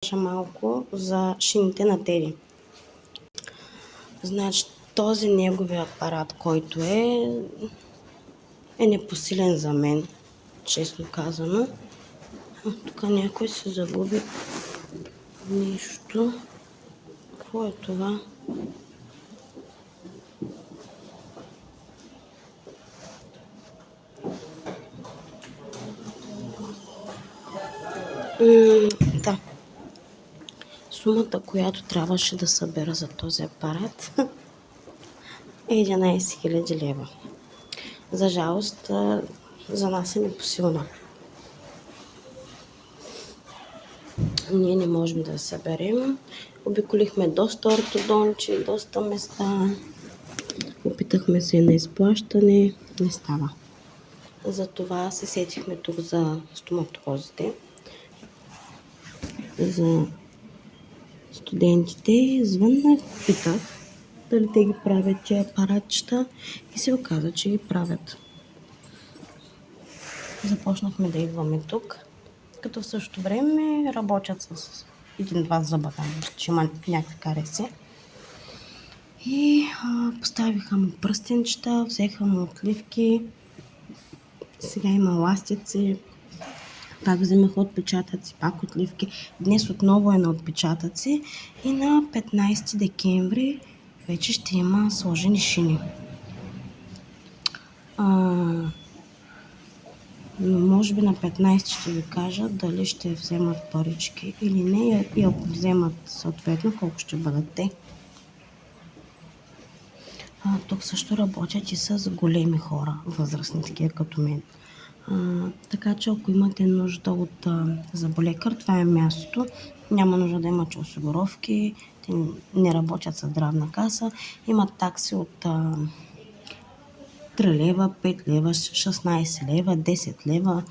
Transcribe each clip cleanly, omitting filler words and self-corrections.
кажа малко за шините на Теди. Значи този неговия апарат, който е непосилен за мен, честно казано. Тук някой се загуби нещо. Какво е това? Да. Сумата, която трябваше да събера за този апарат е 11 000 лева. За жалост, за нас е непосилна. Ние не можем да я съберем. Обиколихме доста ортодонти, доста места. Опитахме се на изплащане. Не става. Затова се сетихме тук за стоматолозите. За студентите звъннах, питах дали те ги правят тия апаратчета и се оказа, че ги правят. Започнахме да идваме тук, като в същото време работят с един-два зъба там, че има някакви кареси. И поставиха му пръстенчета, взеха му отливки, сега има ластици, пак вземаха отпечатъци, пак отливки. Днес отново е на отпечатъци и на 15 декември вече ще има сложени шини. Но може би на 15 ще ви кажа дали ще вземат парички или не и ако вземат съответно колко ще бъдат те. Тук също работят и с големи хора, възрастни, такива като мен. Така че ако имате нужда от зъболекар, това е мястото. Няма нужда да имате осигуровки, те не работят с здравна каса. Имат такси от 3 лева, 5 лева, 16 лева, 10 лева.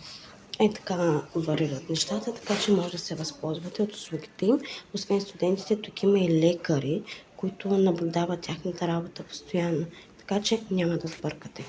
Така варират нещата, така че може да се възползвате от услугите им. Освен студентите, тук има и лекари, които наблюдават тяхната работа постоянно. Така че няма да сбъркате.